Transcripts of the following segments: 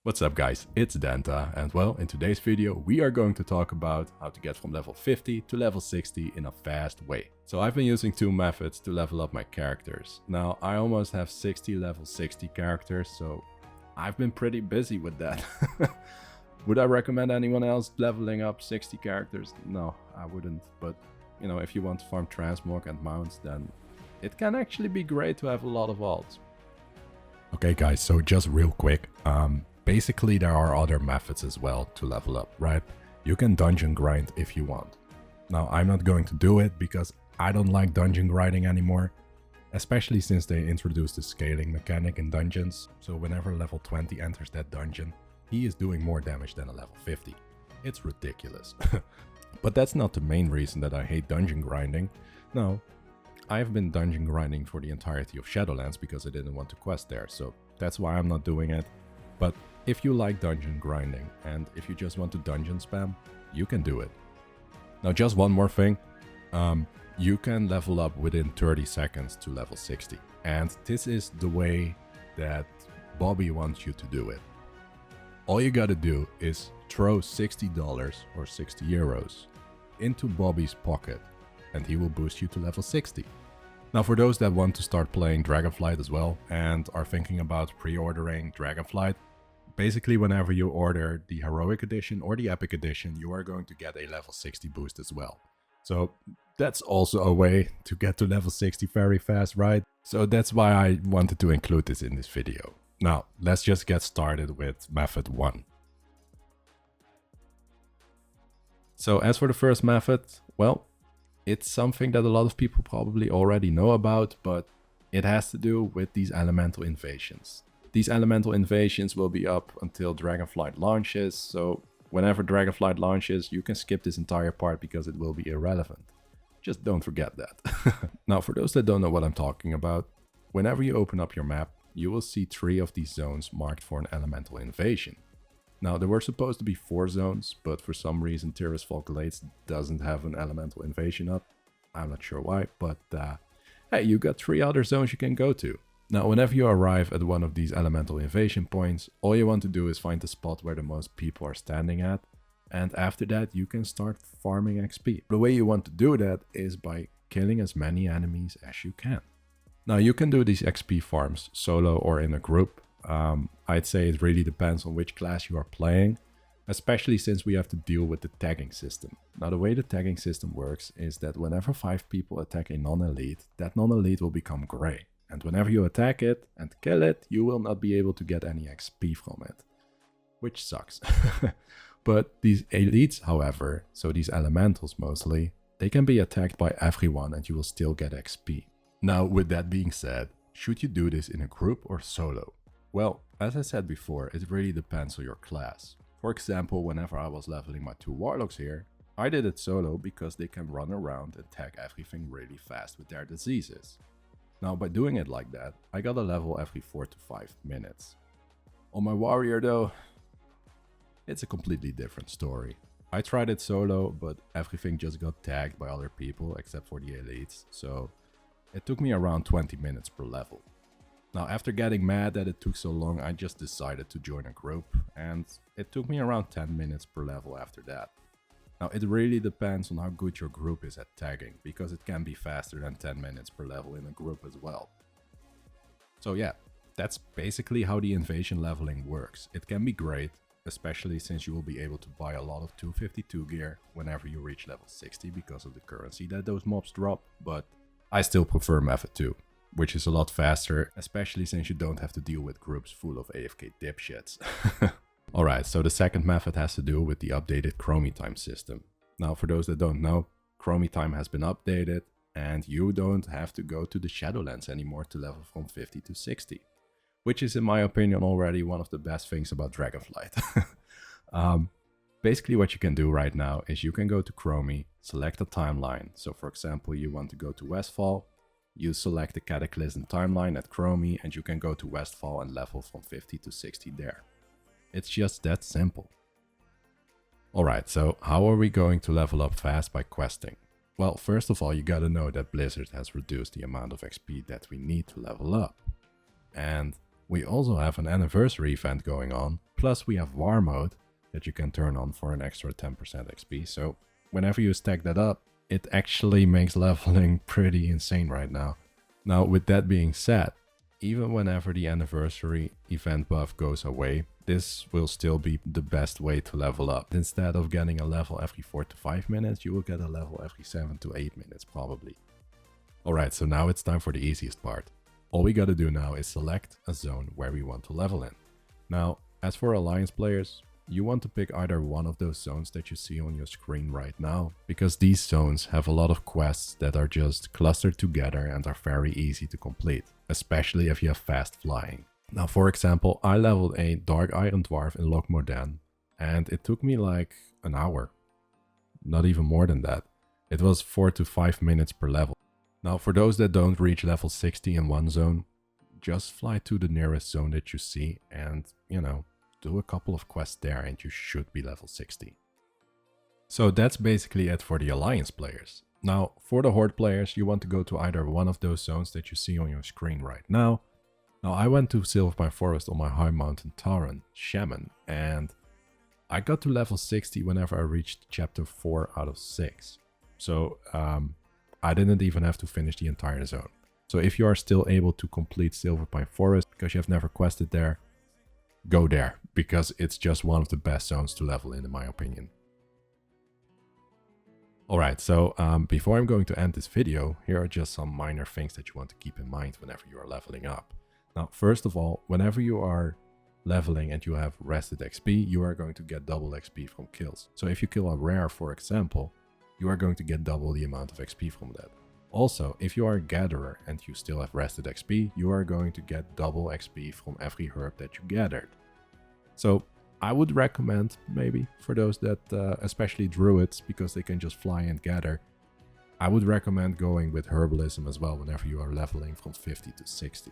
What's up guys, it's Danta, and well, in today's video we are going to talk about how to get from level 50 to level 60 in a fast way. So I've been using two methods to level up my characters. Now I almost have 60 level 60 characters, so I've been pretty busy with that. Would I recommend anyone else leveling up 60 characters? No, I wouldn't, but you know, if you want to farm transmog and mounts, then it can actually be great to have a lot of alts. Okay guys, so just real quick, basically there are other methods as well to level up, right? You can dungeon grind if you want. Now I'm not going to do it because I don't like dungeon grinding anymore, especially since they introduced the scaling mechanic in dungeons. So whenever level 20 enters that dungeon, he is doing more damage than a level 50. It's ridiculous. But that's not the main reason that I hate dungeon grinding. No, I've been dungeon grinding for the entirety of Shadowlands because I didn't want to quest there, so that's why I'm not doing it. But if you like dungeon grinding and if you just want to dungeon spam, you can do it. Now just one more thing, you can level up within 30 seconds to level 60. And this is the way that Bobby wants you to do it. All you gotta do is throw $60 or 60 euros into Bobby's pocket and he will boost you to level 60. Now for those that want to start playing Dragonflight as well and are thinking about pre-ordering Dragonflight, basically whenever you order the Heroic Edition or the Epic Edition, you are going to get a level 60 boost as well. So that's also a way to get to level 60 very fast, right? So that's why I wanted to include this in this video. Now let's just get started with method 1. So as for the first method, well, it's something that a lot of people probably already know about, but it has to do with these elemental invasions. These elemental invasions will be up until Dragonflight launches, so whenever Dragonflight launches, you can skip this entire part because it will be irrelevant. Just don't forget that. Now for those that don't know what I'm talking about, whenever you open up your map, you will see 3 of these zones marked for an elemental invasion. Now there were supposed to be 4 zones, but for some reason Tirisfal Glades doesn't have an elemental invasion up. I'm not sure why, but hey, you got 3 other zones you can go to. Now whenever you arrive at one of these elemental invasion points, all you want to do is find the spot where the most people are standing at, and after that you can start farming XP. The way you want to do that is by killing as many enemies as you can. Now you can do these XP farms solo or in a group. I'd say it really depends on which class you are playing, especially since we have to deal with the tagging system. Now the way the tagging system works is that whenever 5 people attack a non-elite, that non-elite will become grey. And whenever you attack it and kill it, you will not be able to get any XP from it, which sucks. But these elites, however, so these elementals mostly, they can be attacked by everyone and you will still get XP. Now with that being said, should you do this in a group or solo? Well, as I said before, it really depends on your class. For example, whenever I was leveling my 2 warlocks here, I did it solo because they can run around and tag everything really fast with their diseases. Now by doing it like that, I got a level every 4 to 5 minutes. On my warrior though, it's a completely different story. I tried it solo, but everything just got tagged by other people except for the elites, so it took me around 20 minutes per level. Now after getting mad that it took so long, I just decided to join a group, and it took me around 10 minutes per level after that. Now it really depends on how good your group is at tagging, because it can be faster than 10 minutes per level in a group as well. So yeah, that's basically how the invasion leveling works. It can be great, especially since you will be able to buy a lot of 252 gear whenever you reach level 60 because of the currency that those mobs drop, but I still prefer method 2. Which is a lot faster, especially since you don't have to deal with groups full of AFK dipshits. Alright, so the second method has to do with the updated Chromie time system. Now for those that don't know, Chromie time has been updated and you don't have to go to the Shadowlands anymore to level from 50 to 60. Which is in my opinion already one of the best things about Dragonflight. Basically what you can do right now is you can go to Chromie, select a timeline. So for example, you want to go to Westfall. You select the Cataclysm timeline at Chromie and you can go to Westfall and level from 50 to 60 there. It's just that simple. Alright, so how are we going to level up fast by questing? Well, first of all, you gotta know that Blizzard has reduced the amount of XP that we need to level up. And We also have an anniversary event going on, plus we have war mode that you can turn on for an extra 10% XP. So whenever you stack that up, it actually makes leveling pretty insane right now. Now, with that being said, even whenever the anniversary event buff goes away, this will still be the best way to level up. Instead of getting a level every 4 to 5 minutes, you will get a level every 7 to 8 minutes probably. Alright, so now it's time for the easiest part. All we gotta do now is select a zone where we want to level in. Now, as for Alliance players, you want to pick either one of those zones that you see on your screen right now, because these zones have a lot of quests that are just clustered together and are very easy to complete, especially if you have fast flying. Now, for example, I leveled a Dark Iron Dwarf in Loc Mordan, and it took me like an hour. Not even more than that. It was 4 to 5 minutes per level. Now, for those that don't reach level 60 in one zone, just fly to the nearest zone that you see and, do a couple of quests there and you should be level 60. So that's basically it for the Alliance players. Now, for the Horde players, you want to go to either one of those zones that you see on your screen right now. Now, I went to Silverpine Forest on my High Mountain Tauren, Shaman, and I got to level 60 whenever I reached chapter 4 out of 6. So, I didn't even have to finish the entire zone. So if you are still able to complete Silverpine Forest because you have never quested there, go there, because it's just one of the best zones to level in my opinion. Alright, so before I'm going to end this video, here are just some minor things that you want to keep in mind whenever you are leveling up. Now, first of all, whenever you are leveling and you have rested XP, you are going to get double XP from kills. So if you kill a rare, for example, you are going to get double the amount of XP from that. Also, if you are a gatherer and you still have rested XP, you are going to get double XP from every herb that you gathered. So I would recommend, maybe for those that, especially druids, because they can just fly and gather, I would recommend going with herbalism as well whenever you are leveling from 50 to 60.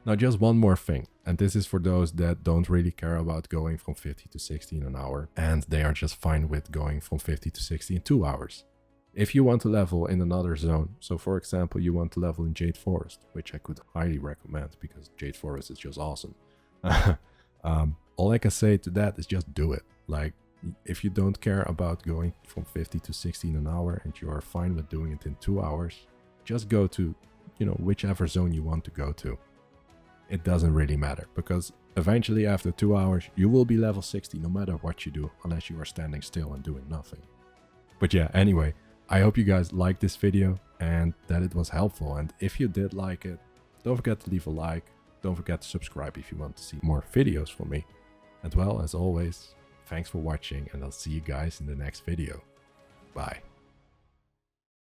Now, just one more thing, and this is for those that don't really care about going from 50 to 60 in an hour, and they are just fine with going from 50 to 60 in 2 hours. If you want to level in another zone, so for example you want to level in Jade Forest, which I could highly recommend because Jade Forest is just awesome. All I can say to that is just do it. Like, if you don't care about going from 50 to 60 in an hour and you are fine with doing it in 2 hours, just go to, whichever zone you want to go to. It doesn't really matter, because eventually after 2 hours you will be level 60 no matter what you do, unless you are standing still and doing nothing. But yeah, anyway, I hope you guys liked this video and that it was helpful, and if you did like it, don't forget to leave a like, don't forget to subscribe if you want to see more videos from me. And well, as always, thanks for watching and I'll see you guys in the next video. Bye.